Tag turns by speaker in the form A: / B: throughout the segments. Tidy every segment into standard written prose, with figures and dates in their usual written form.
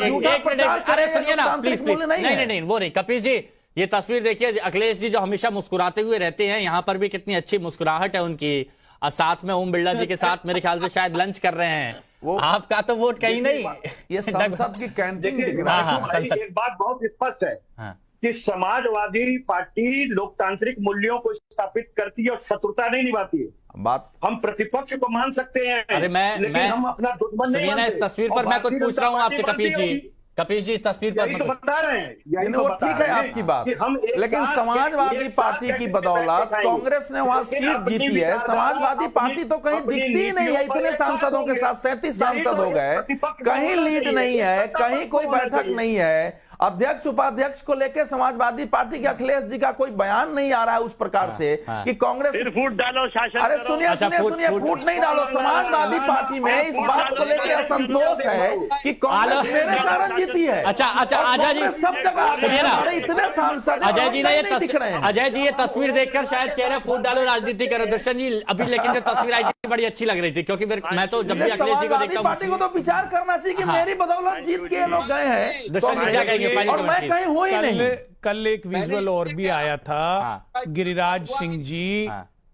A: झूठा प्रचार
B: अरे सुनिए ना प्लीज प्लीज,
A: नहीं
B: नहीं वो नहीं। कपिल जी ये तस्वीर देखिए, अखिलेश जी जो हमेशा मुस्कुराते हुए रहते हैं, यहाँ पर भी कितनी अच्छी मुस्कुराहट है उनकी, और साथ में ओम बिरला जी के साथ मेरे ख्याल से शायद लंच कर रहे हैं। आपका तो वोट कहीं नहीं,
A: ये संसद की कैंटीन दिख रहा है।
C: एक बात बहुत स्पष्ट है कि समाजवादी पार्टी लोकतांत्रिक मूल्यों को स्थापित करती है और शत्रुता नहीं निभाती है।
A: बात
C: हम प्रतिपक्ष को मान सकते हैं,
B: अरे
C: लेकिन हम अपना दुश्मन नहीं मानते।
B: इस तस्वीर पर मैं कुछ पूछ रहा हूँ आपसे कपिल जी, कपिल जी इस तस्वीर पर
C: तो बता रहे हैं,
A: वो ठीक है आपकी बात, लेकिन समाजवादी पार्टी की बदौलत कांग्रेस ने वहां सीट जीती है। समाजवादी पार्टी तो कहीं दिखती ही नहीं है, इतने सांसदों के साथ 37 सांसद हो गए, कहीं लीड नहीं है, कहीं कोई बैठक नहीं है। अध्यक्ष उपाध्यक्ष को लेकर समाजवादी पार्टी के अखिलेश जी का कोई बयान नहीं आ रहा है उस प्रकार से कि कांग्रेस
C: फूट डालो शासन।
A: अरे सुनिए सुनिए, फूट नहीं डालो। समाजवादी पार्टी में इस बात को लेकर असंतोष है कि कांग्रेस मेरे कारण जीती है।
B: अच्छा अजय जी
A: सब जगह इतने सांसद
B: अजय जी ने अजय जी ये तस्वीर देखकर शायद कह रहे फूट डालो राजनीति करो। दर्शन जी अभी लेकिन जो तस्वीर आई थी बड़ी अच्छी लग रही थी, क्योंकि मैं तो जब भी अखिलेश जी को देखता हूँ
A: पार्टी को तो विचार करना चाहिए कि मेरी बदौलत जीत के लोग गए हैं,
B: दर्शन जी क्या कहेंगे?
A: और मैं कहीं हूं ही नहीं।
D: कल एक विजुअल और भी आया था, गिरिराज सिंह जी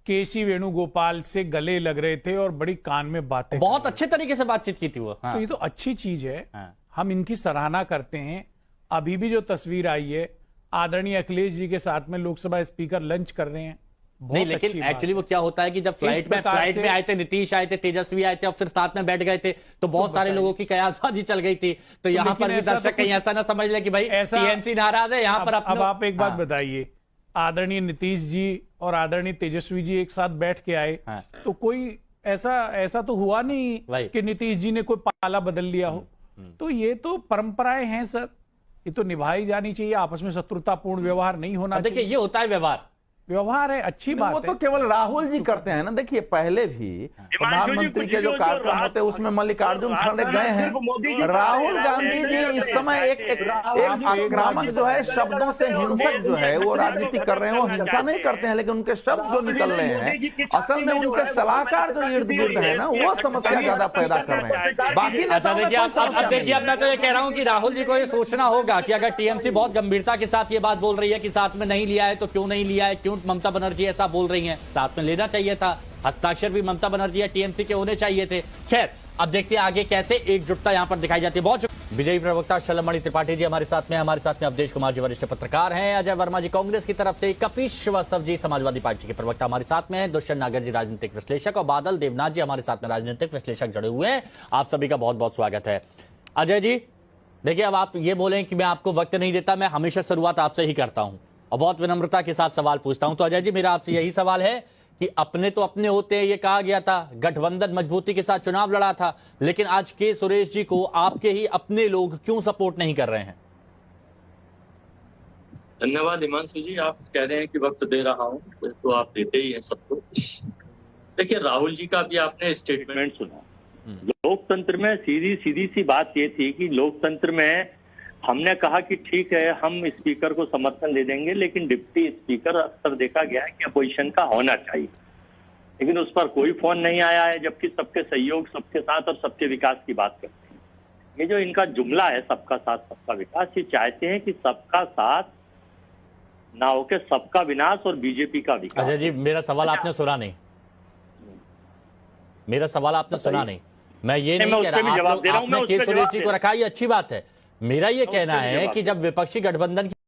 D: केसी वेणुगोपाल से गले लग रहे थे और बड़ी कान में बातें,
B: बहुत अच्छे तरीके से बातचीत की थी वो।
D: तो ये तो अच्छी चीज है, हम इनकी सराहना करते हैं। अभी भी जो तस्वीर आई है, आदरणीय अखिलेश जी के साथ में लोकसभा स्पीकर लंच कर रहे हैं।
B: नहीं, लेकिन एक्चुअली वो क्या होता है कि जब फ्लाइट में आए थे, नीतीश आए थे, तेजस्वी आए थे और फिर साथ में बैठ गए थे, तो बहुत सारे लोगों की कयासबाजी चल गई थी। तो यहाँ पर भी दर्शक कहीं ऐसा ना समझ ले कि भाई टीएमसी नाराज है यहाँ पर।
D: अब आप एक बात बताइए, आदरणीय नीतीश जी और आदरणीय तेजस्वी जी एक साथ बैठ के आए, तो कोई ऐसा तो हुआ नहीं कि नीतीश जी ने कोई पाला बदल लिया हो। तो ये तो परंपराएं हैं सर, ये तो निभाई जानी चाहिए। आपस में शत्रुतापूर्ण व्यवहार नहीं होना चाहिए।
B: देखिए ये होता है व्यवहार
D: है, अच्छी बात है।
A: वो तो केवल राहुल जी करते हैं ना। देखिए पहले भी प्रधानमंत्री के जो कार्यक्रम होते हैं उसमें मल्लिकार्जुन खड़गे गए हैं। राहुल गांधी जी इस समय एक आक्रामक जो है, शब्दों से हिंसक जो है वो राजनीति कर रहे हैं। वो हिंसा नहीं करते हैं, लेकिन उनके शब्द जो निकल रहे हैं, असल में उनके सलाहकार जो इर्द गिर्द है ना, वो समस्या ज्यादा पैदा कर रहे हैं। बाकी
B: देखिए अब मैं तो ये कह रहा हूँ कि राहुल जी को ये सोचना होगा कि अगर टीएमसी बहुत गंभीरता के साथ ये बात बोल रही है कि साथ में नहीं लिया है, तो क्यों नहीं लिया है, क्यों ममता बनर्जी ऐसा बोल रही हैं, साथ में लेना चाहिए था। हस्ताक्षर भी ममता बनर्जी या टीएमसी के होने चाहिए थे। खैर अब देखते हैं आगे कैसे एकजुटता यहां पर दिखाई जाती है। बहुत विजयी प्रवक्ता शलमणि त्रिपाठी जी हमारे साथ में अवधेश कुमार जी वरिष्ठ पत्रकार हैं, अजय वर्मा जी कांग्रेस की तरफ से, कपिल श्रीवास्तव जी समाजवादी पार्टी के प्रवक्ता हमारे साथ में हैं, दुष्यंत नागर जी राजनीतिक विश्लेषक और बादल देवनाथ जी हमारे साथ में राजनीतिक विश्लेषक जुड़े हुए हैं। आप सभी का बहुत बहुत स्वागत है। अजय जी देखिए, अब आप ये बोलें कि मैं आपको वक्त नहीं देता, मैं हमेशा शुरुआत आपसे ही करता हूं और बहुत विनम्रता के साथ सवाल पूछता हूं। तो अजय जी मेरा आपसे यही सवाल है कि अपने तो अपने होते हैं, ये कहा गया था, गठबंधन मजबूती के साथ चुनाव लड़ा था, लेकिन आज के सुरेश जी को आपके ही अपने लोग क्यों सपोर्ट नहीं कर रहे हैं?
E: धन्यवाद हिमांशु जी, आप कह रहे हैं कि वक्त दे रहा हूं, तो आप देते ही हैं सबको। देखिए राहुल जी का भी आपने स्टेटमेंट सुना। लोकतंत्र में सीधी सी बात ये थी कि लोकतंत्र में हमने कहा कि ठीक है हम स्पीकर को समर्थन दे देंगे, लेकिन डिप्टी स्पीकर अक्सर देखा गया है कि अपोजिशन का होना चाहिए, लेकिन उस पर कोई फोन नहीं आया है, जबकि सबके सहयोग, सबके साथ और सबके विकास की बात करते हैं। ये जो इनका जुमला है सबका साथ सबका विकास, ये चाहते हैं कि सबका साथ ना होकर सबका विनाश और बीजेपी का विकास।
B: अजय जी मेरा सवाल आपने सुना नहीं, मेरा सवाल आपने सुना नहीं। मैं ये नहीं कह रहा, आपने के सुरेश जी को रखा, ये अच्छी बात है। मेरा ये कहना है कि जब विपक्षी गठबंधन